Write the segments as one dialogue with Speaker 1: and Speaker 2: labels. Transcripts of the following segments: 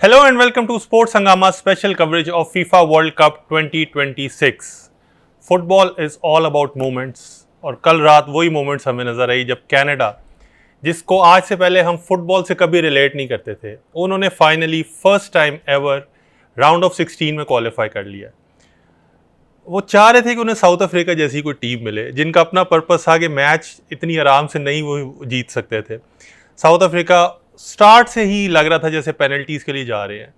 Speaker 1: Hello and welcome to Sports Hangama's special coverage of FIFA World Cup 2026. Football is all about moments और कल रात वही moments हमें नज़र आई जब कनाडा, जिसको आज से पहले हम फुटबॉल से कभी रिलेट नहीं करते थे, उन्होंने finally first time ever round of 16 में क्वालिफाई कर लिया। वो चाह रहे थे कि उन्हें साउथ अफ्रीका जैसी कोई टीम मिले जिनका अपना पर्पस था कि मैच इतनी आराम से नहीं वो जीत सकते थे। साउथ अफ्रीका स्टार्ट से ही लग रहा था जैसे पेनल्टीज़ के लिए जा रहे हैं,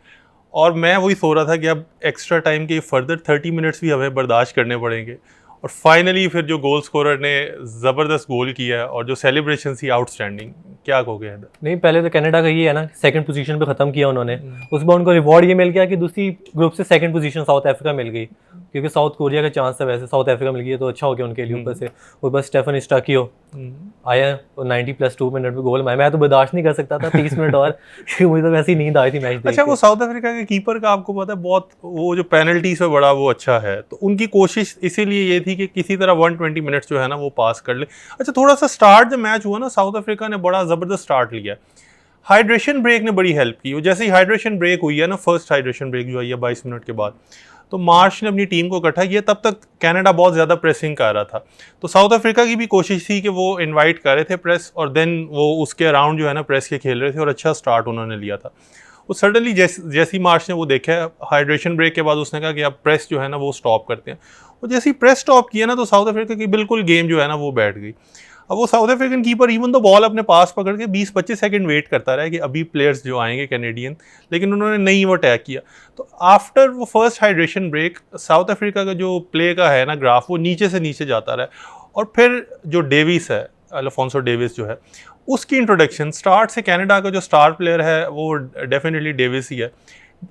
Speaker 1: और मैं वही सोच रहा था कि अब एक्स्ट्रा टाइम के फर्दर 30 मिनट्स भी हमें बर्दाश्त करने पड़ेंगे। और फाइनली फिर जो गोल स्कोरर ने ज़बरदस्त गोल किया और जो सेलिब्रेशन थी आउटस्टैंडिंग, क्या कहोगे?
Speaker 2: नहीं, पहले तो कनाडा का ये है ना, सेकंड पोजीशन पे ख़त्म किया उन्होंने। उसके बाद उनको रिवॉर्ड ये मिल गया कि दूसरी ग्रुप से सेकंड पोजीशन साउथ अफ्रीका मिल गई, क्योंकि साउथ कोरिया का चांस था, वैसे साउथ अफ्रीका मिल गई तो अच्छा हो गया उनके लिए ऊपर से। और बस स्टेफन स्टाकियो आया और 90+2 मिनट में गोल मारा। मैं तो बर्दाश्त नहीं कर सकता था 30 मिनट और क्योंकि मुझे तो वैसे ही नींद आई थी मैच देख के।
Speaker 1: अच्छा, वो साउथ अफ्रीका के कीपर का आपको पता है बहुत, वो जो पेनल्टी से बड़ा वो अच्छा है, तो उनकी कोशिश इसीलिए ये थी कि किसी तरह 120 मिनट्स जो है ना वो पास कर ले। अच्छा, थोड़ा सा स्टार्ट जब मैच हुआ ना, साउथ अफ्रीका ने बड़ा ज़बरदस्त स्टार्ट लिया। हाइड्रेशन ब्रेक ने बड़ी हेल्प की। जैसे ही हाइड्रेशन ब्रेक हुई है ना, फर्स्ट हाइड्रेशन ब्रेक जो आई है 22 मिनट के बाद, तो मार्श ने अपनी टीम को इकट्ठा किया। तब तक कनाडा बहुत ज़्यादा प्रेसिंग कर रहा था, तो साउथ अफ्रीका की भी कोशिश थी कि वो इनवाइट कर रहे थे प्रेस, और देन वो उसके अराउंड जो है ना प्रेस के खेल रहे थे, और अच्छा स्टार्ट उन्होंने लिया था। वो सडनली जैसी मार्श ने वो देखा हाइड्रेशन ब्रेक के बाद, उसने कहा कि अब प्रेस जो है ना वो स्टॉप करते हैं। और जैसे ही प्रेस स्टॉप किया ना, तो साउथ अफ्रीका की बिल्कुल गेम जो है ना वो बैठ गई। अब वो साउथ अफ्रीकन कीपर इवन तो बॉल अपने पास पकड़ के 20-25 सेकंड वेट करता रहा कि अभी प्लेयर्स जो आएंगे कैनेडियन, लेकिन उन्होंने नहीं वो अटैक किया। तो आफ्टर वो first hydration break, South Africa का जो प्ले का है ना ग्राफ, वो नीचे से नीचे जाता रहा। और फिर जो डेविस है, अल्फोंसो डेविस जो है, उसकी इंट्रोडक्शन स्टार्ट से कनाडा का जो स्टार प्लेयर है वो डेफिनेटली डेविस ही है।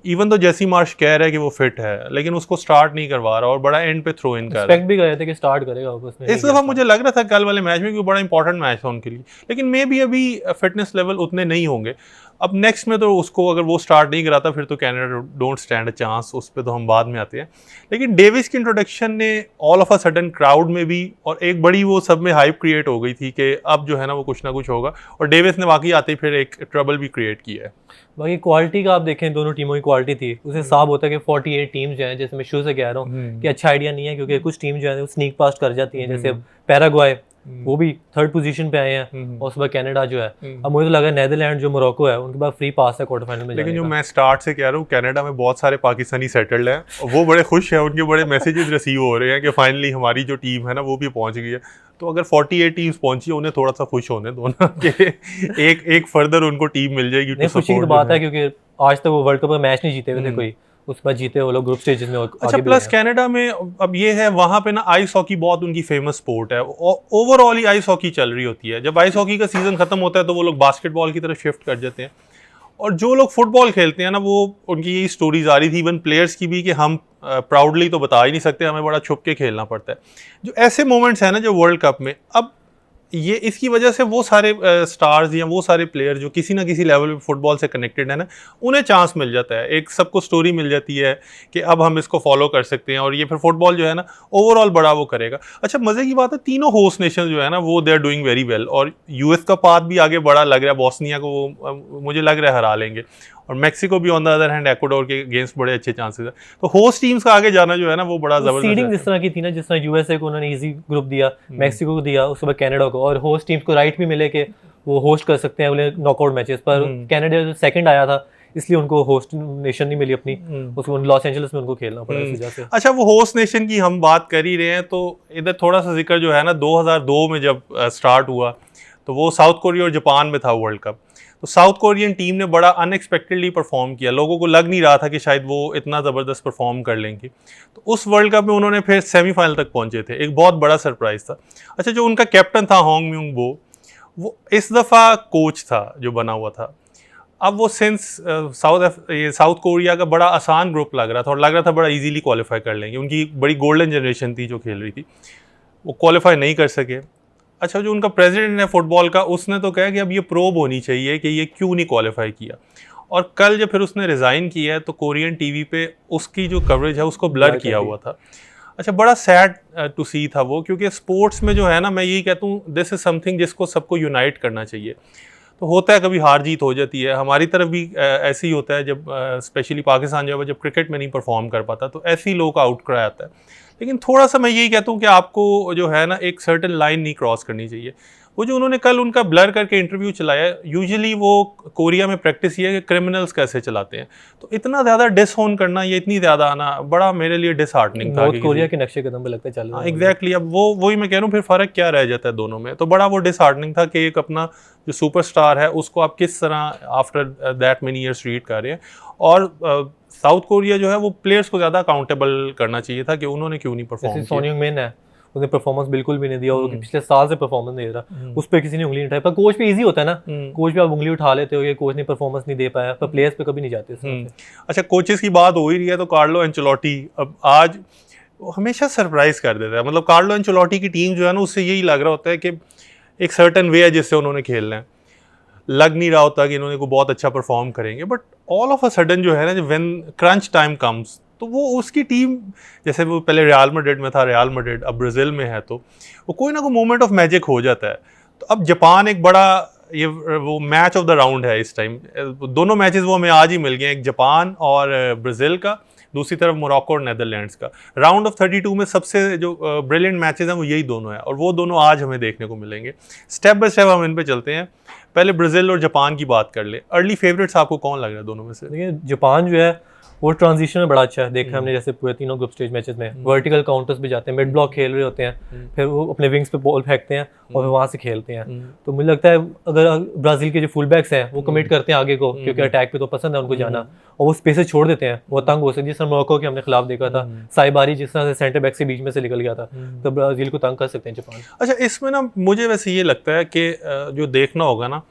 Speaker 1: इवन तो जैसी मार्श कह रहा है कि वो फिट है, लेकिन उसको स्टार्ट नहीं करवा रहा और बड़ा एंड पे थ्रो इन कर रहा है।
Speaker 2: एक्सपेक्ट भी कर रहे थे कि स्टार्ट करेगा उसने।
Speaker 1: इस दफ़ा मुझे लग रहा था कल वाले मैच में कि बड़ा इंपॉर्टेंट मैच था उनके लिए, लेकिन मे भी अभी फिटनेस लेवल उतने नहीं होंगे। अब नेक्स्ट में तो उसको अगर वो स्टार्ट नहीं कराता फिर तो Canada don't stand a chance, उस पर तो हम बाद में आते हैं। लेकिन डेविस की इंट्रोडक्शन ने all of a sudden crowd में भी और एक बड़ी वो सब में हाइप क्रिएट हो गई थी कि अब जो है ना वो कुछ ना कुछ होगा, और डेविस ने वाकई आते ही फिर एक ट्रबल भी क्रिएट किया है।
Speaker 2: बाकी क्वालिटी का आप देखें, दोनों टीमों की क्वालिटी थी, उसे साफ होता है कि 48 टीम्स जो हैं, जैसे मैं शुरू से कह रहा हूँ कि अच्छा आइडिया नहीं है, क्योंकि कुछ टीम जो है वो स्नीक पास कर जाती हैं, जैसे पैराग्वाय, वो भी थर्ड पोजीशन पे आए हैं, और उसके बाद कनाडा जो है। अब मुझे तो लगा नेदरलैंड जो मोरक्को है उनके पास फ्री पास है क्वार्टर फाइनल में।
Speaker 1: लेकिन जो मैं स्टार्ट से कह रहा हूँ, कनाडा में बहुत सारे पाकिस्तानी सेटल्ड हैं, वो बड़े खुश हैं, उनके बड़े मैसेजेस रिसीव हो रहे हैं कि फाइनली हमारी जो टीम है ना वो भी पहुंच गई है। तो अगर 48 टीम्स पहुंची है, उन्हें थोड़ा सा खुश होने दो ना कि एक फर्दर उनको टीम मिल जाएगी।
Speaker 2: नहीं, खुशी की बात है, क्योंकि आज तक वो वर्ल्ड कप में मैच नहीं जीते हुए थे कोई, उस पर जीते वो लोग ग्रुप स्टेजेस में।
Speaker 1: अच्छा, प्लस कनाडा में अब ये है, वहाँ पे ना आइस हॉकी बहुत उनकी फेमस स्पोर्ट है। ओवरऑल ही आइस हॉकी चल रही होती है। जब आइस हॉकी का सीजन खत्म होता है तो वो लोग बास्केटबॉल की तरफ शिफ्ट कर जाते हैं, और जो लोग फुटबॉल खेलते हैं ना, वो उनकी यही स्टोरीज आ रही थी इवन प्लेयर्स की भी कि हम प्राउडली तो बता ही नहीं सकते, हमें बड़ा छुप के खेलना पड़ता है। जो ऐसे मोमेंट्स हैं ना जो वर्ल्ड कप में, अब ये इसकी वजह से वो सारे स्टार्स या वो सारे प्लेयर जो किसी ना किसी लेवल पे फुटबॉल से कनेक्टेड है ना, उन्हें चांस मिल जाता है, एक सबको स्टोरी मिल जाती है कि अब हम इसको फॉलो कर सकते हैं, और ये फिर फुटबॉल जो है ना ओवरऑल बड़ा वो करेगा। अच्छा, मज़े की बात है, तीनों होस्ट नेशन जो है ना वो they are doing very well, और यूएस का पाथ भी आगे बड़ा लग रहा है। बॉस्निया को वो मुझे लग रहा है हरा लेंगे, और मैक्सिको भी on the other hand Ecuador के अगेंस्ट बड़े अच्छे चांसेस है। तो होस्ट टीम्स का आगे जाना जो है ना वो बड़ा जबरदस्त।
Speaker 2: सीडिंग जिस तरह की थी ना, जिस तरह यूएसए को उन्होंने इजी ग्रुप दिया, मैक्सिको को दिया, उसके बाद कनाडा को, और होस्ट टीम्स को राइट भी मिले कि वो होस्ट कर सकते हैं अगले नॉकआउट मैचेस पर। कनाडा जो सेकंड आया था, इसलिए उनको होस्ट नेशन नहीं मिली अपनी, उसको लॉस एंजल्स में उनको खेलना पड़ा इस वजह से।
Speaker 1: अच्छा, वो होस्ट नेशन की हम बात कर ही रहे हैं, तो इधर थोड़ा सा जिक्र जो है ना, 2002 में जब स्टार्ट हुआ तो वो साउथ कोरिया और जापान में था वर्ल्ड कप। तो साउथ कोरियन टीम ने बड़ा अनएक्सपेक्टेडली परफॉर्म किया, लोगों को लग नहीं रहा था कि शायद वो इतना ज़बरदस्त परफॉर्म कर लेंगे। तो उस वर्ल्ड कप में उन्होंने फिर सेमीफाइनल तक पहुंचे थे, एक बहुत बड़ा सरप्राइज़ था। अच्छा, जो उनका कैप्टन था होंग म्यूंग बो, वो इस दफ़ा कोच था जो बना हुआ था। अब वो सिंस साउथ कोरिया का बड़ा आसान ग्रुप लग रहा था, और लग रहा था बड़ा इजीली क्वालिफाई कर लेंगे, उनकी बड़ी गोल्डन जनरेशन थी जो खेल रही थी, वो क्वालिफाई नहीं कर सके। अच्छा, जो उनका प्रेसिडेंट है फुटबॉल का, उसने तो कहा कि अब ये प्रोब होनी चाहिए कि ये क्यों नहीं क्वालिफाई किया। और कल जब फिर उसने रिज़ाइन किया है तो कोरियन टीवी पे उसकी जो कवरेज है उसको ब्लर किया हुआ था। अच्छा, बड़ा सैड टू सी था वो, क्योंकि स्पोर्ट्स में जो है ना, मैं यही कहता हूँ दिस इज़ समथिंग जिसको सबको यूनाइट करना चाहिए। तो होता है कभी हार जीत हो जाती है, हमारी तरफ भी ऐसे ही होता है जब स्पेशली पाकिस्तान जब क्रिकेट में नहीं परफॉर्म कर पाता तो ऐसे ही लोगों का आउटक्राई आता है। लेकिन थोड़ा सा मैं यही कहता हूँ कि आपको जो है ना एक सर्टेन लाइन नहीं क्रॉस करनी चाहिए। वो जो उन्होंने कल उनका ब्लर करके इंटरव्यू चलाया, यूजुअली वो कोरिया में प्रैक्टिस ये है कि क्रिमिनल्स कैसे चलाते हैं, तो इतना ज़्यादा डिसऑन करना, ये इतनी ज़्यादा आना बड़ा मेरे लिए डिसहार्टनिंग था।
Speaker 2: नॉर्थ कोरिया के नक्शे कदम पे लगता चल रहा है।
Speaker 1: एग्जैक्टली, अब वही मैं कह रहा हूँ, फिर फ़र्क क्या रह जाता है दोनों में। तो बड़ा वो डिसहार्टनिंग था कि एक अपना जो सुपरस्टार है उसको आप किस तरह after that many years treat कर रहे हैं। और साउथ कोरिया जो है वो प्लेयर्स को ज़्यादा अकाउंटेबल करना चाहिए था कि उन्होंने क्यों नहीं परफॉर्म किया।
Speaker 2: सोन ह्यूंग-मिन है, उसने परफॉर्मेंस बिल्कुल भी नहीं दिया और पिछले साल से परफॉर्मेंस नहीं दे रहा, उस पर किसी ने उंगली नहीं उठाई। पर कोच पे इजी होता है ना, कोच पे आप उंगली उठा लेते हो कि कोच ने परफॉर्मेंस नहीं दे पाया, पर प्लेयर्स पे कभी नहीं जाते।
Speaker 1: अच्छा, कोचेस की बात हो ही रही है तो कार्लो एंचेलोटी अब आज हमेशा सरप्राइज कर देता है। मतलब कार्लो एंचेलोटी की टीम जो है ना, उससे यही लग रहा होता है कि एक सर्टेन वे है जिससे उन्होंने खेलना है। लग नहीं रहा होता कि इन्होंने को बहुत अच्छा परफॉर्म करेंगे, but all of a sudden जो है ना, व्हेन क्रंच टाइम कम्स, तो वो उसकी टीम, जैसे वो पहले रियल मैड्रिड में था, रियल मैड्रिड अब ब्राज़ील में है, तो वो कोई ना कोई मोमेंट ऑफ मैजिक हो जाता है। तो अब जापान एक बड़ा ये वो मैच ऑफ द राउंड है इस टाइम। दोनों मैचेस वो हमें आज ही मिल गए, एक जापान और ब्राज़ील का, दूसरी तरफ मोरक्को और नेदरलैंड्स का। राउंड ऑफ 32 में सबसे जो ब्रिलियंट मैचेस हैं वो यही दोनों हैं, और वो दोनों आज हमें देखने को मिलेंगे। स्टेप बाय स्टेप हम इन पे चलते हैं। पहले ब्राज़ील और जापान की बात कर ले। अर्ली फेवरेट्स आपको कौन लग रहा है दोनों में से?
Speaker 2: देखिए, जापान जो है वो ट्रांजिशन में बड़ा अच्छा है, देखा हमने जैसे पूरे तीनों ग्रुप स्टेज मैचेस में वर्टिकल काउंटर्स पे जाते हैं, मिड ब्लॉक खेल रहे होते हैं, फिर वो अपने विंग्स पे बॉल फेंकते हैं और वहां से खेलते हैं। तो मुझे लगता है अगर ब्राजील के जो फुल बैक्स हैं वो कमिट करते हैं आगे को, क्योंकि अटैक पे तो पसंद है उनको जाना, और वो स्पेसेस छोड़ देते हैं, वो तंग हो सकती है। जिस तरह मोरक्को के हमने खिलाफ देखा था, साइबारी जिस तरह से सेंटर बैक से बीच में से निकल गया था, तो ब्राजील को तंग कर सकते हैं जापान।
Speaker 1: अच्छा, इसमें ना मुझे वैसे ये लगता है कि जो देखना होगा ना,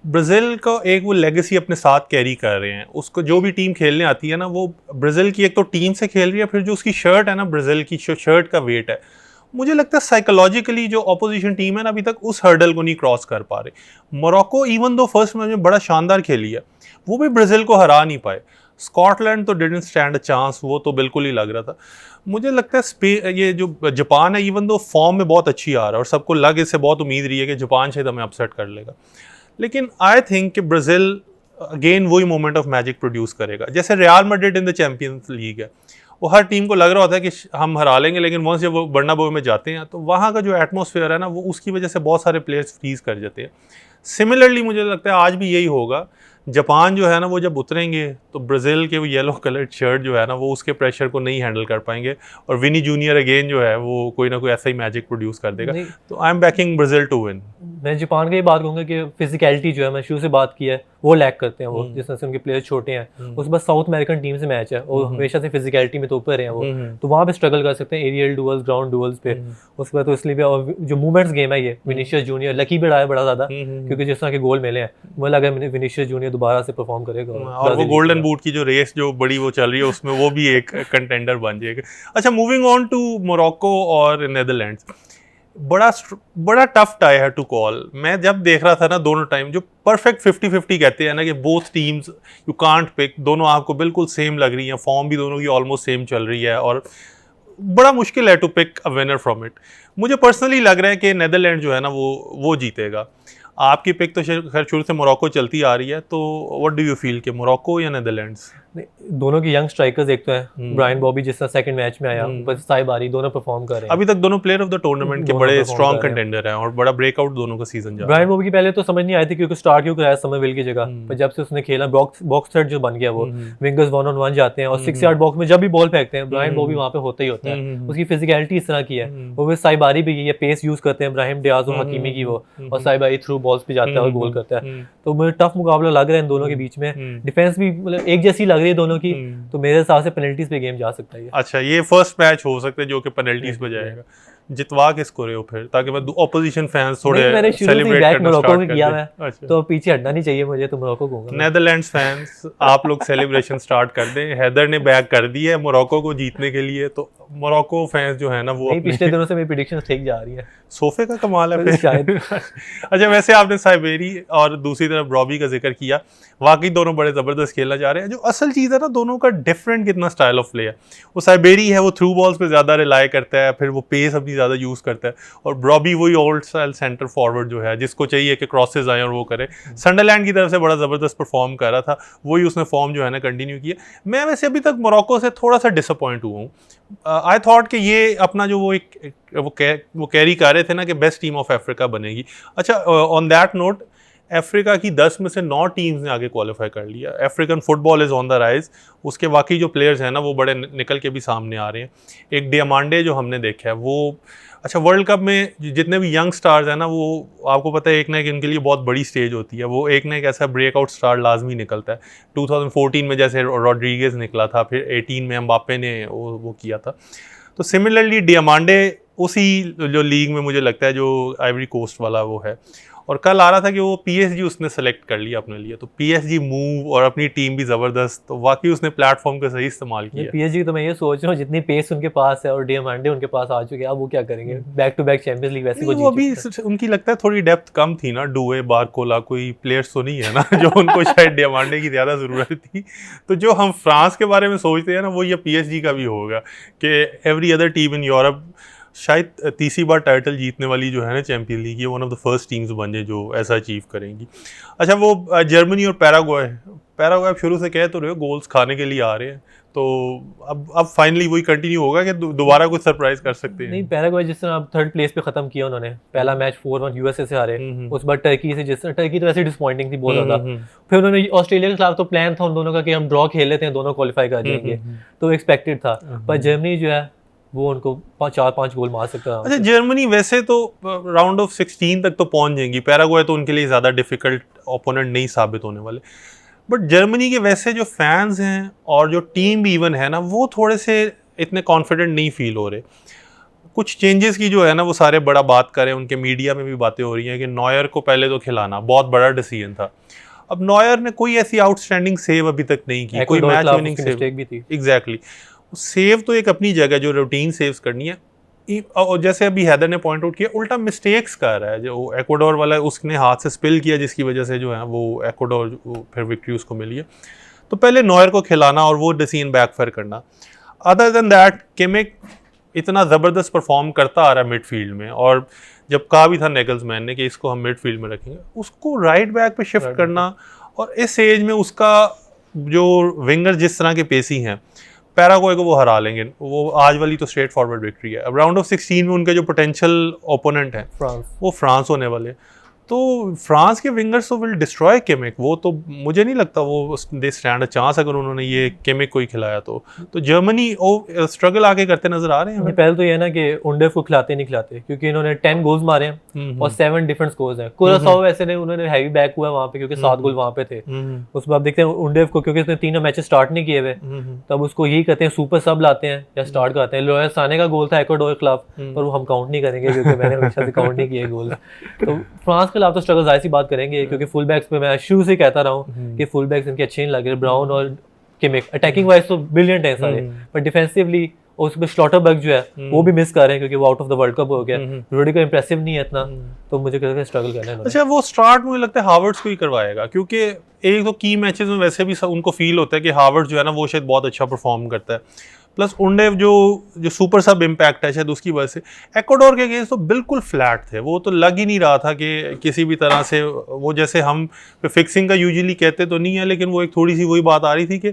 Speaker 1: ब्राज़ील का एक वो लेगेसी अपने साथ कैरी कर रहे हैं। उसको जो भी टीम खेलने आती है ना, वो ब्राज़ील की एक तो टीम से खेल रही है, फिर जो उसकी शर्ट है ना, ब्राज़ील की शर्ट का वेट है, मुझे लगता है साइकोलॉजिकली जो ऑपोजिशन टीम है ना, अभी तक उस हर्डल को नहीं क्रॉस कर पा रहे। Morocco even though first match में बड़ा शानदार खेली है, वो भी ब्राज़ील को हरा नहीं पाए। स्कॉटलैंड तो डिडंट स्टैंड अ चांस, वो तो बिल्कुल ही लग रहा था। मुझे लगता है ये जो जापान है, इवन दो फॉर्म में बहुत अच्छी आ रहा है और सबको लग इससे बहुत उम्मीद रही है कि जापान शायद हमें अपसेट कर लेगा, लेकिन आई थिंक कि ब्राज़ील अगेन वही मोमेंट ऑफ मैजिक प्रोड्यूस करेगा जैसे real Madrid in the champions league है। वो हर टीम को लग रहा होता है कि हम हरा लेंगे, लेकिन वंस जब वो बर्नाब्यू में जाते हैं तो वहाँ का जो एटमॉस्फेयर है ना, वो उसकी वजह से बहुत सारे प्लेयर्स फ्रीज कर जाते हैं। सिमिलरली मुझे लगता है आज भी यही होगा। जापान जो है ना, वो जब उतरेंगे तो ब्राज़ील के वो येलो कलर्ड शर्ट जो है ना, वो उसके प्रेशर को नहीं हैंडल कर पाएंगे, और विनी जूनियर अगेन जो है वो कोई ना कोई ऐसा ही मैजिक प्रोड्यूस कर देगा। तो I am backing Brazil to win.
Speaker 2: मैं जापान की ही बात कहूँगा कि फिजिकलिटी जो है, मैं शुरू से बात की है, वो लैक करते हैं वो, जिस तरह से उनके प्लेयर्स छोटे हैं। उसके बाद साउथ अमेरिकन टीम से मैच है और हमेशा से फिजिकलिटी में तो ऊपर हैं वो, तो वहाँ पे स्ट्रगल कर सकते हैं एरियल डुअल्स, ग्राउंड डुअल्स पे। उसके बाद तो इसलिए भी, और जो मूवमेंट्स गेम है ये, विनीशियस जूनियर लकी भी रहा है बड़ा ज़्यादा, क्योंकि जिस तरह के गोल मिले हैं, मुझे लगा विनीशियस जूनियर दोबारा से परफॉर्म करेगा
Speaker 1: और वो गोल्डन बूट की जो रेस जो बड़ी वो चल रही है उसमें वो भी एक कंटेंडर बन जाएगा। अच्छा, मूविंग ऑन टू मोरक्को और नेदरलैंड्स, बड़ा टफ टाई है टू कॉल। मैं जब देख रहा था ना, दोनों टाइम जो परफेक्ट 50-50 कहते हैं ना कि both teams you can't pick, दोनों आपको बिल्कुल सेम लग रही हैं, फॉर्म भी दोनों की ऑलमोस्ट सेम चल रही है, और बड़ा मुश्किल है to pick a winner from it. मुझे पर्सनली लग रहा है कि नेदरलैंड जो है ना वो जीतेगा। आपकी पिक तो खैर शुरू से मोरक्को चलती आ रही है, तो व्हाट डू यू फील कि मोरक्को या नेदरलैंड्स?
Speaker 2: दोनों के यंग स्ट्राइकर्स एक तो हैं, ब्रायन बॉबी जिस तरह सेकंड मैच में आया, ऊपर से साइबारी, दोनों परफॉर्म कर रहे हैं।
Speaker 1: अभी तक दोनों प्लेयर ऑफ द टूर्नामेंट के बड़े स्ट्रॉन्ग कंटेंडर हैं और बड़ा ब्रेकआउट दोनों का सीजन जा रहा है।
Speaker 2: ब्रायन बॉबी की पहले तो समझ नहीं आई थी क्योंकि स्टार्ट क्यों कराया समरविल की जगह, पर जब से उसने खेला बॉक्स थर्ड जो बन गया, वो विंगर्स 1-on-1 जाते हैं और 6 यार्ड बॉक्स में जब भी बॉल फेंकते हैं ब्रायन बॉबी वहां पे होता ही होता है। उसकी फिजिकलिटी इस तरह की है, वो साइबारी भी ये पेस यूज करते हैं ब्राहिम डियाज और हकीमी की वो, और साइबारी थ्रू बॉल्स पे जाता है और गोल करता है। तो मुझे टफ मुकाबला लग रहा है इन दोनों के बीच में, डिफेंस भी मतलब एक जैसी लग रही है दोनों की, तो मेरे हिसाब से पेनल्टीज पे गेम जा सकता है।
Speaker 1: अच्छा, ये फर्स्ट मैच हो सकता है जो कि पेनल्टीज पे जाएगा। जितवा किसको रहे हो फिर, ताकि मैं ऑपोजिशन फैंस थोड़े सेलिब्रेट करना स्टार्ट कर दें।
Speaker 2: अच्छा, तो पीछे हटना नहीं चाहिए मुझे, तो मोरक्को कहूंगा।
Speaker 1: नेदरलैंड्स फैंस आप लोग सेलिब्रेशन स्टार्ट कर दें। हैदर ने बैक कर दी है मोरक्को को जीतने के लिए, तो मोरक्को फैंस जो है ना वो
Speaker 2: पिछले दिनों से मेरी प्रेडिक्शन ठीक जा रही है।
Speaker 1: सोफे का कमाल है फिर
Speaker 2: शायद।
Speaker 1: अच्छा, वैसे आपने साइबेरी और दूसरी तरफ रॉबी का जिक्र किया, वाकई दोनों बड़े ज़बरदस्त खेलना चाह रहे हैं। जो असल चीज़ है ना, दोनों का डिफरेंट कितना स्टाइल ऑफ प्ले है। वो साइबेरी है, वो थ्रू बॉल्स पे ज़्यादा रिलाई करता है, फिर वो पेस अपनी ज़्यादा यूज़ करता है, और ब्रॉबी वही ओल्ड स्टाइल सेंटर फॉरवर्ड जो है जिसको चाहिए कि क्रॉसेज आए और वो करे। सनडरलैंड की तरफ से बड़ा ज़बरदस्त परफॉर्म कर रहा था, वही उसने फॉर्म जो है ना कंटिन्यू किया। मैं वैसे अभी तक मोरक्को से थोड़ा सा डिसअपॉइंट हुआ हूँ। आई थॉट कि ये अपना जो वो कैरी कर रहे थे ना कि बेस्ट टीम ऑफ अफ्रीका बनेगी। अच्छा, ऑन दैट नोट, अफ्रीका की 10 में से 9 टीम्स ने आगे क्वालिफाई कर लिया। African football is on the rise. उसके बाकी जो प्लेयर्स हैं ना वो बड़े निकल के भी सामने आ रहे हैं। एक डियामांडे जो हमने देखा है वो, अच्छा, वर्ल्ड कप में जितने भी यंग स्टार्स हैं ना, वो आपको पता है एक ना एक इनके लिए बहुत बड़ी स्टेज होती है। वो एक ना एक ऐसा ब्रेकआउट स्टार लाजमी निकलता है। 2014 में जैसे रॉड्रीगेज निकला था, फिर 18 में एम्बापे ने वो किया था। तो सिमिलरली डियामांडे उसी जो लीग में मुझे लगता है जो आइवरी कोस्ट वाला वो है। और कल आ रहा था कि वो पीएसजी उसने सेलेक्ट कर लिया अपने लिए, तो पीएसजी मूव और अपनी टीम भी ज़बरदस्त, तो वाकई उसने प्लेटफॉर्म का सही इस्तेमाल किया।
Speaker 2: पीएसजी तो मैं ये सोच रहा हूँ जितनी पेस उनके पास है और डियामांडे उनके पास आ चुके हैं, अब वो क्या करेंगे? Back to back Champions League वैसे
Speaker 1: वो अभी उनकी लगता है थोड़ी डेप्थ कम थी ना, डुए बारकोला कोई प्लेयर्स तो नहीं है ना जो उनको शायद डियामांडे की ज़्यादा ज़रूरत थी। तो जो हम फ्रांस के बारे में सोचते हैं ना, वो ये पीएसजी का भी होगा कि every other team in Europe शायद तीसरी बार टाइटल जीतने वाली जो है ना चैंपियन लीग, ये one of the first teams बन जाए जो ऐसा अचीव करेंगी। अच्छा, वो जर्मनी और पैराग्वे शुरू से कह तो रहे हो गोल्स खाने के लिए आ रहे हैं, तो अब फाइनली वही कंटिन्यू होगा कि दोबारा कुछ सरप्राइज कर सकते हैं।
Speaker 2: नहीं, पैराग्वे जिस तरह अब 3rd प्लेस पे खत्म किया उन्होंने, पहला मैच 4-1 यूएसए से हारे, उस बार टर्की से, जिस तरह टर्की तो वैसे डिसअपॉइंटिंग थी बहुत ज़्यादा। फिर उन्होंने ऑस्ट्रेलिया के खिलाफ तो प्लान था उन दोनों का कि हम ड्रॉ खेल लेते हैं, दोनों क्वालिफाई कर जाएंगे, तो एक्सपेक्टेड था। पर जर्मनी जो है वो उनको 4-5 गोल मार सकता है।
Speaker 1: अच्छा, जर्मनी वैसे तो राउंड ऑफ 16 तक तो पहुंच जाएंगी, पैराग्वे तो उनके लिए ज़्यादा डिफिकल्ट ओपोनेंट नहीं साबित होने वाले। बट जर्मनी के वैसे जो फैंस हैं और जो टीम भी इवन है ना, वो थोड़े से इतने कॉन्फिडेंट नहीं फील हो रहे। कुछ चेंजेस की जो है ना वो सारे बड़ा बात करें, उनके मीडिया में भी बातें हो रही हैं कि नॉयर को पहले तो खिलाना बहुत बड़ा डिसीजन था। अब नॉयर ने कोई ऐसी आउटस्टैंडिंग सेव अभी तक नहीं की, कोई मैच विनिंग सेव
Speaker 2: भी थी।
Speaker 1: एग्जैक्टली, सेव तो एक अपनी जगह जो रूटीन सेव्स करनी है। और जैसे अभी हैदर ने पॉइंट आउट किया, उल्टा मिस्टेक्स कर रहा है। जो एक्वाडोर वाला उसने हाथ से स्पिल किया जिसकी वजह से जो है वो एक्वाडोर फिर विक्ट्री उसको मिली है। तो पहले नॉयर को खिलाना और वो डिसीजन बैकफायर करना। अदर देन दैट, किमिक इतना ज़बरदस्त परफॉर्म करता आ रहा है मिडफील्ड में, और जब कहा भी था नेगल्समैन ने कि इसको हम मिडफील्ड में रखेंगे, उसको राइट बैक पे शिफ्ट करना, और इस एज में उसका जो विंगर जिस तरह के पेसी हैं, पैराग्वे को वो हरा लेंगे। वो आज वाली तो स्ट्रेट फॉरवर्ड विक्ट्री है। अब राउंड ऑफ 16 में उनके जो पोटेंशियल ओपोनेंट हैं वो फ्रांस होने वाले। तो फ्रांस के विंगर्स तो विल डिस्ट्रॉय किमिक, वो तो मुझे नहीं लगता वो दे स्टैंड अ चांस अगर उन्होंने ये किमिक को ही खिलाया तो जर्मनी स्ट्रगल आगे करते नजर आ रहे हैं।
Speaker 2: पहले तो ये है ना कि उंडेफ को खिलाते नहीं खिलाते, क्योंकि इन्होंने 10 गोल्स मारे हैं और 7 डिफरेंट स्कोर्स हैं। कुरासाओ वैसे नहीं, उन्होंने हैवी बैक हुआ वहाँ पे क्योंकि 7 गोल वहाँ पे थे। उसके बाद देखते हैं उंडेफ को, क्योंकि उसने 3 मैचेस स्टार्ट नहीं किए हुए, तब उसको यही कहते हैं सुपर सब लाते हैं या स्टार्ट कराते हैं। लोया साने का गोल था एक्वाडोर के खिलाफ, पर वो हम काउंट नहीं करेंगे क्योंकि मैंने हमेशा से काउंट नहीं किए गोल। तो फ्रांस के खिलाफ तो स्ट्रगल जाहिर सी बात करेंगे, क्योंकि फुल बैक्स पे मैं शुरू से कहता रहा हूँ कि फुल बैक्स इनके अच्छे नहीं लगे। ब्राउन और किमिक अटैकिंग वाइज तो ब्रिलियंट है सारे, पर डिफेंसिवली और उसमें स्लॉटरबर्ग जो है वो भी मिस कर रहे हैं क्योंकि वो out of the world cup हो गया। रुडिगर इंप्रेसिव नहीं है इतना, तो मुझे कहते हैं स्ट्रगल करना है।
Speaker 1: अच्छा, वो स्टार्ट मुझे लगता है हावर्ड्स को ही करवाएगा, क्योंकि एक तो की मैचेस में वैसे भी उनको फील होता है कि हावर्ड्स जो है ना वो शायद बहुत अच्छा परफॉर्म करता है, प्लस उंडेव जो सुपर सब इम्पैक्ट है शायद उसकी वजह से। एक्वाडोर के अगेंस्ट तो बिल्कुल फ्लैट थे, वो तो लग ही नहीं रहा था कि किसी भी तरह से वो, जैसे हम फिक्सिंग का यूजुअली कहते तो नहीं है, लेकिन वो एक थोड़ी सी वही बात आ रही थी कि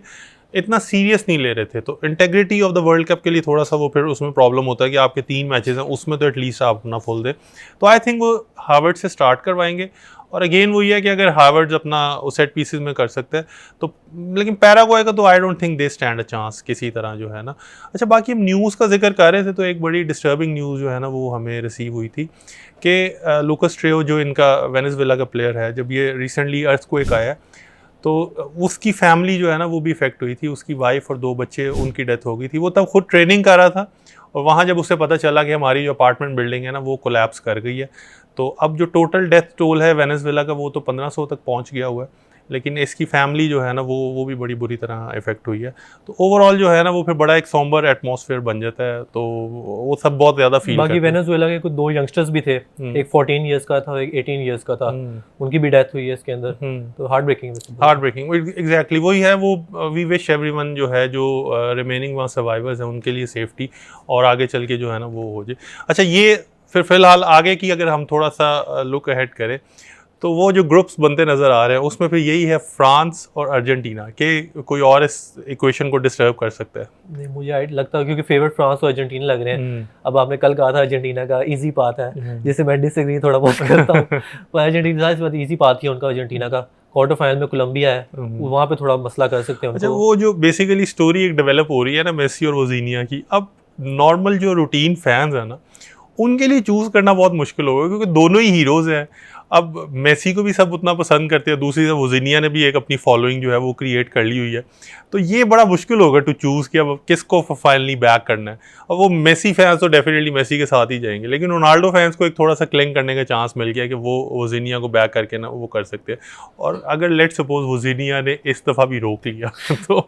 Speaker 1: इतना सीरियस नहीं ले रहे थे। तो integrity of the world cup के लिए थोड़ा सा वो फिर उसमें प्रॉब्लम होता है कि आपके 3 मैचेस हैं उसमें तो एटलीस्ट आप अपना फुल दे। तो आई थिंक वो हावर्ड से स्टार्ट करवाएंगे, और अगेन वही है कि अगर हावर्ड अपना सेट पीसेस में कर सकते हैं तो, लेकिन पैराग्वे का तो I don't think they stand a chance किसी तरह जो है ना। अच्छा, बाकी हम न्यूज़ का जिक्र कर रहे थे, तो एक बड़ी डिस्टर्बिंग न्यूज़ जो है ना वो हमें रिसीव हुई थी कि लुकास ट्रेओ जो इनका वेनेजुएला का प्लेयर है, जब ये रिसेंटली अर्थक्वेक आया तो उसकी फैमिली जो है ना वो भी इफेक्ट हुई थी। उसकी वाइफ और 2 बच्चे, उनकी डेथ हो गई थी। वो तब खुद ट्रेनिंग कर रहा था, और वहाँ जब उसे पता चला कि हमारी जो अपार्टमेंट बिल्डिंग है ना वो कोलैप्स कर गई है, तो अब जो टोटल डेथ टोल है वेनेजुएला का वो तो 1500 तक पहुँच गया हुआ है। लेकिन इसकी फैमिली जो है ना वो भी बड़ी बुरी तरह इफेक्ट हुई है। तो ओवरऑल जो है ना वो फिर बड़ा एक सॉम्बर एटमॉस्फेयर बन जाता है, तो वो सब बहुत ज़्यादा फील
Speaker 2: बाकी
Speaker 1: करते हैं।
Speaker 2: वेनेजुएला के कुछ 2 यंगस्टर्स भी थे, एक 14 इयर्स का था, एक 18 इयर्स का था, उनकी भी डेथ हुई है इसके अंदर। तो हार्ट ब्रेकिंग
Speaker 1: एग्जैक्टली वही है वो। वी विश एवरीवन जो है जो रिमेनिंग वहाँ सर्वाइवर्स हैं उनके लिए सेफ्टी, और आगे चल के जो है ना वो हो जाए। अच्छा, ये फिर फिलहाल आगे की अगर हम थोड़ा सा लुक अहेड करें तो वो जो ग्रुप्स बनते नज़र आ रहे हैं उसमें फिर यही है फ्रांस और अर्जेंटीना के, कोई और इस इक्वेशन को डिस्टर्ब कर सकता है?
Speaker 2: नहीं, मुझे लगता है क्योंकि फेवरेट फ्रांस और अर्जेंटीना लग रहे हैं। अब आपने कल कहा था अर्जेंटीना का इजी पाथ है, जिससे मैं डिसएग्री थोड़ा बहुत करता हूँ, पर अर्जेंटीना इस बात इजी पाथ ही उनका, अर्जेंटीना का। क्वार्टर फाइनल में कोलंबिया है, वहाँ पे थोड़ा मसला कर सकते हैं उनको।
Speaker 1: अच्छा, वो जो बेसिकली स्टोरी एक डेवलप हो रही है ना मेसी और वोजीनिया की, अब नॉर्मल जो रूटीन फैंस है ना उनके लिए चूज करना बहुत मुश्किल होगा, क्योंकि दोनों ही हीरोज हैं। अब मेसी को भी सब उतना पसंद करते हैं, दूसरी तरफ वोजीनिया ने भी एक अपनी फॉलोइंग जो है वो क्रिएट कर ली हुई है, तो ये बड़ा मुश्किल होगा टू चूज़ कि अब किसको फाइनली बैक करना है। अब वो मेसी फैंस तो डेफिनेटली मेसी के साथ ही जाएंगे, लेकिन रोनाल्डो फैंस को एक थोड़ा सा क्लिंग करने का चांस मिल गया कि वो वोजीनिया को बैक करके ना वो कर सकते हैं। और अगर लेट सपोज वोजीनिया ने इस दफ़ा भी रोक लिया तो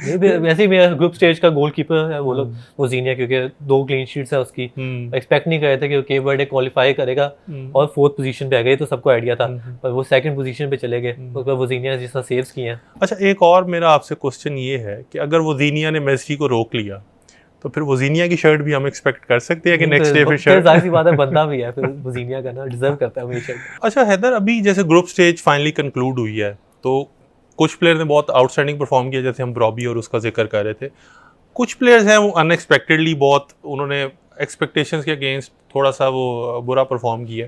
Speaker 2: वैसे ही मेरा ग्रुप स्टेज का गोलकीपर है वो लोग वोजीनिया, क्योंकि 2 क्लीन शीट्स है उसकी। एक्सपेक्ट नहीं कर रहे थे कि केप वर्डे क्वालिफाई करेगा और 4th पोजीशन पे आ गए, तो सबको आइडिया था, पर वो 2nd पोजीशन पे चले गए। उसके बाद वोजीनिया ने जिस तरह सेव्स किए हैं।
Speaker 1: अच्छा, एक और मेरा आपसे क्वेश्चन ये है कि अगर वोजीनिया ने मेसी को रोक लिया तो फिर वोजीनिया की शर्ट भी हम एक्सपेक्ट कर सकते हैं कि नेक्स्ट डे फिर शर्ट?
Speaker 2: जाहिर सी बात है, बनता भी है फिर वोजीनिया का ना, डिजर्व करता है वो शर्ट।
Speaker 1: अच्छा हैदर, अभी जैसे ग्रुप स्टेज फाइनली कंक्लूड हुई है, तो कुछ प्लेयर ने बहुत आउटस्टैंडिंग परफॉर्म किया, जैसे हम ब्रॉबी और उसका जिक्र कर रहे थे। कुछ प्लेयर्स हैं वो अनएक्सपेक्टेडली बहुत, उन्होंने एक्सपेक्टेशंस के अगेंस्ट थोड़ा सा वो बुरा परफॉर्म किया।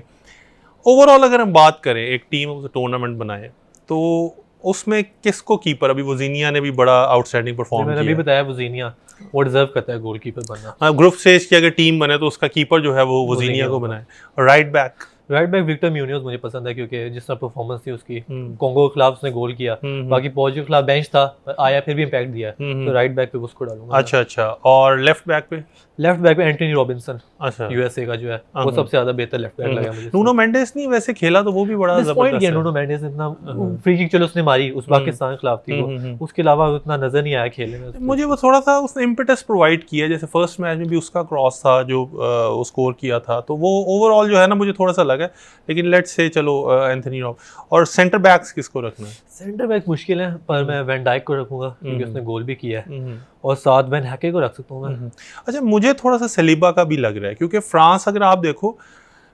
Speaker 1: ओवरऑल अगर हम बात करें, एक टीम टूर्नामेंट बनाए तो उसमें किसको कीपर, अभी वोजीनिया ने भी बड़ा आउटस्टैंडिंग परफॉर्म किया।
Speaker 2: मैंने अभी बताया वोजीनिया वो डिजर्व करता है गोलकीपर बनना।
Speaker 1: हाँ, ग्रुप स्टेज की अगर टीम बने तो उसका कीपर जो है वो वोजीनिया को बनाए। राइट बैक
Speaker 2: विक्टर म्यूनियोज मुझे पसंद है, क्योंकि जिस तरह परफॉर्मेंस थी उसकी, कोंगो के खिलाफ उसने गोल किया, बाकी पोर्चुगल के खिलाफ बेंच था, आया फिर भी इम्पैक्ट दिया, तो राइट बैक पे उसको डालूंगा।
Speaker 1: अच्छा, और लेफ्ट बैक पे
Speaker 2: एंटनी रॉबिन्सन,
Speaker 1: अच्छा,
Speaker 2: यूएसए का जो है, वो सबसे ज्यादा बेहतर लेफ्ट बैक लगा मुझे।
Speaker 1: नूनो मेंडेस नहीं वैसे खेला, तो वो भी बड़ा
Speaker 2: जबरदस्त है। नूनो मेंडेस इतना फ्री किक चलो उसने मारी, उस पाकिस्तान के खिलाफ थी वो, उसके अलावा उतना नजर नहीं आया खेलने में।
Speaker 1: मुझे वो थोड़ा सा उसने इम्पेटस प्रोवाइड किया, जैसे फर्स्ट मैच में भी उसका क्रॉस था जो स्कोर किया था, तो वो ओवरऑल जो है ना मुझे थोड़ा सा लगा। लेकिन लेट्स से चलो एंथनी रॉब। और सेंटर बैक्स किसको रखना है?
Speaker 2: सेंटर बैक मुश्किल है, पर मैं वैन डाइक को रखूंगा, क्योंकि उसने गोल भी किया है, और साथ वैन हैके को रख सकता हूँ मैं।
Speaker 1: अच्छा, मुझे थोड़ा सा सलीबा का भी लग रहा है, क्योंकि फ्रांस अगर आप देखो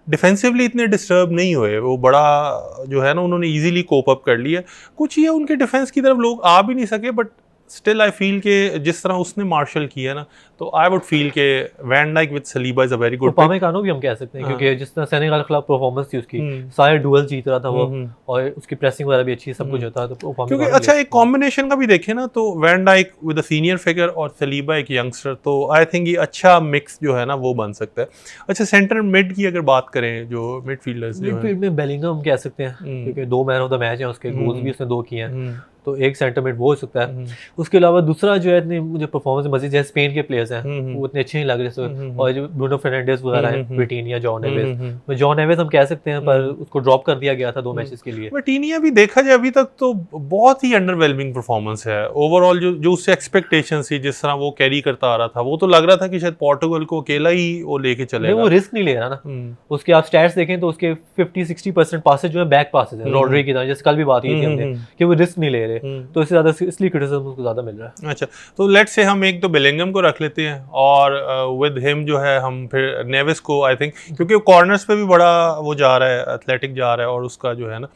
Speaker 1: डिफेंसिवली इतने डिस्टर्ब नहीं हुए, वो बड़ा जो है ना उन्होंने इजीली कोप अप कर लिया। कुछ ये उनके डिफेंस की तरफ लोग आ भी नहीं सके, बट स्टिल आई फील के जिस तरह उसने मार्शल किया ना, तो आई वुड फील के Van Dijk with Saliba is a very good.
Speaker 2: Upamecano भी हम कह सकते हैं, क्योंकि जिस तरह सेनेगल के खिलाफ परफॉर्मेंस थी उसकी, सारे डुअल जीत रहा था वो, और उसकी प्रेसिंग वगैरह भी अच्छी, सब कुछ होता है, तो
Speaker 1: क्योंकि अच्छा एक कॉम्बिनेशन का भी देखें ना, तो van Dijk with a senior figure और सलीबा एक यंगस्टर, तो आई थिंक ये अच्छा मिक्स जो है ना वो बन सकता है। अच्छा, सेंटर मिड की अगर बात करें, जो मिडफील्डर्स
Speaker 2: मिडफील्ड में बेलिंगम कह सकते हैं, क्योंकि 2 मैन ऑफ द मैच है उसके, गोल्स भी उसने 2 किए हैं, तो एक सेंटर मिड वो हो सकता है। उसके अलावा दूसरा जो है इतनी मुझे परफॉर्मेंस मजीद जैसे स्पेन के प्लेयर्स हैं वो इतने अच्छे नहीं लग रहे, और जो ब्रूनो फर्नांडिस वगैरह हैं, Vitinha, John Neves, John Neves हम कह सकते हैं, पर उसको ड्रॉप कर दिया गया था 2 मैचेस के लिए।
Speaker 1: विटिनिया भी देखा जाए अभी तक तो बहुत ही अंडरवेलमिंग परफॉर्मेंस है ओवरऑल, जो उससे एक्सपेक्टेशन थी, जिस तरह वो कैरी करता आ रहा था, वो तो लग रहा था कि शायद पोर्टुगल को अकेला ही वो लेके चलेगा।
Speaker 2: वो रिस्क नहीं ले रहा ना, उसके आप स्टैट्स देखें तो उसके 50-60% पासेज जो है बैक पासेज है, रॉड्री की तरह, जैसे कल भी बात की थी हमने कि वो रिस्क नहीं ले रहे, तो इससे ज्यादा इसलिए क्रिटिसिज्म उसको ज्यादा मिल रहा है।
Speaker 1: अच्छा, तो लेट्स से हम एक तो बेलिंगम को रख लेते हैं, और विद हिम जो है हम फिर नेविस को, आई थिंक क्योंकि कॉर्नर्स पे भी बड़ा वो जा रहा है, एथलेटिक जा रहा है, और उसका जो है ना,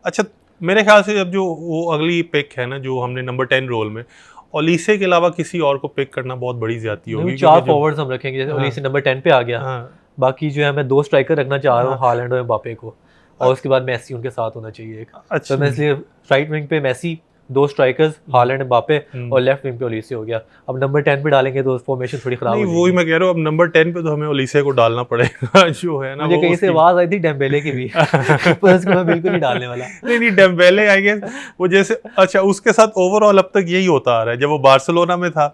Speaker 1: अच्छा मेरे ख्याल से अब जो वो अगली पिक है ना जो हमने नंबर 10 रोल में, ओलिसे के अलावा किसी और को पिक करना बहुत बड़ी ज्यादती होगी।
Speaker 2: 4 फॉरवर्ड्स हम रखेंगे, जैसे ओलिसे नंबर 10 पे आ गया, बाकी जो है मैं 2 स्ट्राइकर रखना चाह रहा हूँ, हालैंड और एम्बापे को, और उसके बाद मेसी उनके साथ होना चाहिए एक। अच्छा, तो मैं इसलिए राइट विंग पे मेसी, 2 स्ट्राइकर्स हालैंड, एम्बापे, और लेफ्ट विंग पे ओलिसे हो गया। अब नंबर 10 पे डालेंगे तो फॉर्मेशन थोड़ी खराब हो जाएगी।
Speaker 1: वही मैं कह रहा हूँ, अब नंबर 10 पे तो हमें ओलिसे को डालना पड़ेगा जो है ना।
Speaker 2: मुझे कहीं से आवाज आई थी डेम्बेले की भी पर उसको मैं बिल्कुल नहीं डालने वाला।
Speaker 1: नहीं डेम्बेले आई गेस वो जैसे, अच्छा उसके साथ ओवरऑल अब तक यही होता आ रहा है। जब वो बार्सिलोना में था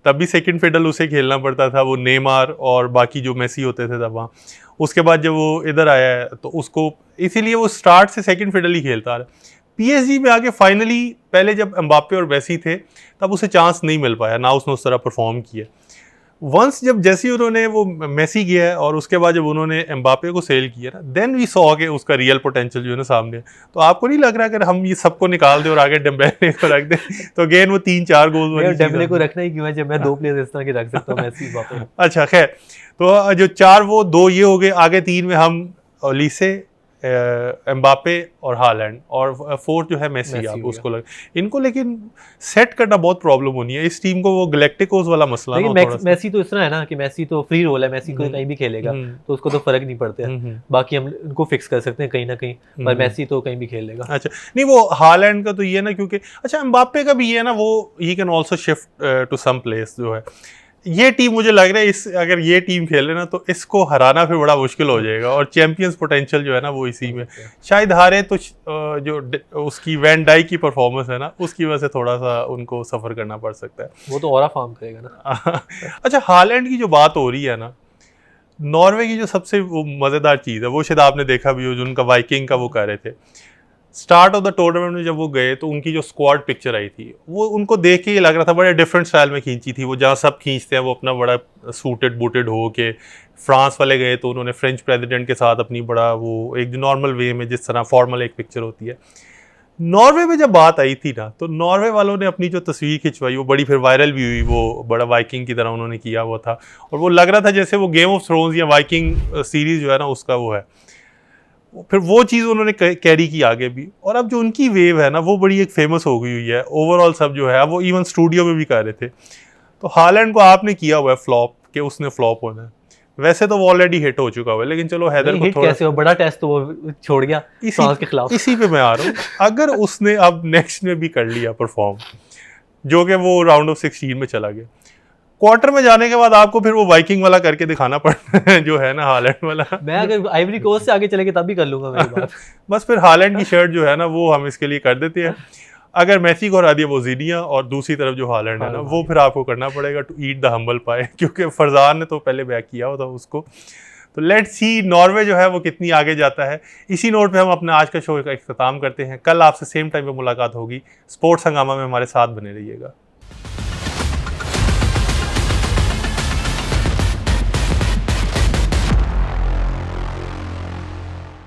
Speaker 1: तब भी सेकंड फिडल उसे खेलना पड़ता था, वो नेमार और बाकी जो मेसी होते थे तब वहाँ। उसके बाद जब वो इधर आया है तो उसको, इसीलिए वो स्टार्ट से सेकंड फिडल ही खेलता आ रहा है। PSG में आके फाइनली पहले जब एम्बापे और मेसी थे तब उसे चांस नहीं मिल पाया ना, उसने उस तरह परफॉर्म किया। वंस जब जैसे उन्होंने वो मेसी किया है और उसके बाद जब उन्होंने एम्बापे को सेल किया ना, देन वी सॉ के उसका रियल पोटेंशियल जो है ना सामने। तो आपको नहीं लग रहा अगर हम ये सबको निकाल दें और आगे डेम्बेले को रख दें तो अगेन वो 3-4 गोल वाली चीज़
Speaker 2: डेम्बले को रखना ही क्यों है जब मैं 2 प्लेयर इस तरह के रख सकता हूँ, मेसी एम्बापे।
Speaker 1: अच्छा खैर, तो जो 4 वो 2 ये हो गए, आगे 3 में हम ओलिसे, एम्बापे और हालैंड, और 4th जो है मेसी। आप उसको इनको लेकिन सेट करना बहुत प्रॉब्लम होनी है इस टीम को, वो गैलेक्टिकोस वाला मसला ना।
Speaker 2: लेकिन मेसी तो इस तरह है ना कि मेसी तो फ्री रोल है, मेसी को कहीं भी खेलेगा तो उसको तो फर्क नहीं पड़ता है। बाकी हम उनको फिक्स कर सकते हैं कहीं ना कहीं, पर मेसी तो कहीं भी खेलेगा।
Speaker 1: अच्छा नहीं, वो हालैंड का तो ये ना, क्योंकि अच्छा एम्बापे का भी ये है ना, वो he can also shift to some place जो है। ये टीम मुझे लग रहा है इस अगर ये टीम खेले ना तो इसको हराना फिर बड़ा मुश्किल हो जाएगा, और चैंपियंस पोटेंशियल जो है ना वो इसी में शायद हारे। तो जो उसकी वैन डाइक की परफॉर्मेंस है ना उसकी वजह से थोड़ा सा उनको सफ़र करना पड़ सकता है।
Speaker 2: वो तो और फॉर्म करेगा ना।
Speaker 1: अच्छा, हालैंड की जो बात हो रही है ना, नॉर्वे की जो सबसे मज़ेदार चीज़ है वो शायद आपने देखा भी हो, जो उनका वाइकिंग का वो कर रहे थे स्टार्ट ऑफ द टूर्नामेंट में जब वो गए, तो उनकी जो स्क्वाड पिक्चर आई थी वो उनको देख के ये लग रहा था बड़े डिफरेंट स्टाइल में खींची थी। वो जहाँ सब खींचते हैं वो अपना बड़ा सूटेड बूटेड हो के, फ्रांस वाले गए तो उन्होंने फ्रेंच प्रेसिडेंट के साथ अपनी बड़ा वो एक नॉर्मल वे में जिस तरह फॉर्मल एक पिक्चर होती है। नॉर्वे में जब बात आई थी ना, तो नॉर्वे वालों ने अपनी जो तस्वीर खिंचवाई वो बड़ी फिर वायरल भी हुई, वो बड़ा वाइकिंग की तरह उन्होंने किया हुआ था, और वो लग रहा था जैसे वो गेम ऑफ थ्रोन्स या वाइकिंग सीरीज जो है ना उसका वो है। फिर वो चीज़ उन्होंने कैरी की आगे भी, और अब जो उनकी वेव है ना वो बड़ी एक फेमस हो गई हुई है ओवरऑल। सब जो है वो इवन स्टूडियो में भी कर रहे थे। तो हालैंड को आपने किया हुआ है फ्लॉप, कि उसने फ्लॉप होना है। वैसे तो वो ऑलरेडी हिट हो चुका हुआ है, लेकिन चलो हैदर को थोड़ा
Speaker 2: कैसे हो, बड़ा टेस्ट तो वो छोड़ गया फ्रांस के खिलाफ।
Speaker 1: इसी पे मैं आ रहा हूँ। अगर उसने अब नेक्स्ट में भी कर लिया परफॉर्म, जो कि वो राउंड ऑफ 16 में चला गया, क्वार्टर में जाने के बाद आपको फिर वो वाइकिंग वाला करके दिखाना पड़ता है जो है ना हालैंड वाला।
Speaker 2: मैं अगर आइवरी कोस्ट से आगे चलेंगे तब भी कर लूंगा मेरी बात।
Speaker 1: बस फिर हालैंड की शर्ट जो है ना वो हम इसके लिए कर देते हैं। अगर मेसी को हरा दिया वो जीनिया, और दूसरी तरफ जो हालैंड है ना वो फिर आपको करना पड़ेगा टू ईट द हम्बल पाए, क्योंकि फरजान ने तो पहले बैक किया हुआ था उसको। तो लेट्स सी नॉर्वे जो है वो कितनी आगे जाता है। इसी नोट पे हम अपना आज का शो का इख्तिताम करते हैं। कल आपसे सेम टाइम पे मुलाकात होगी। स्पोर्ट्स हंगामा में हमारे साथ बने रहिएगा।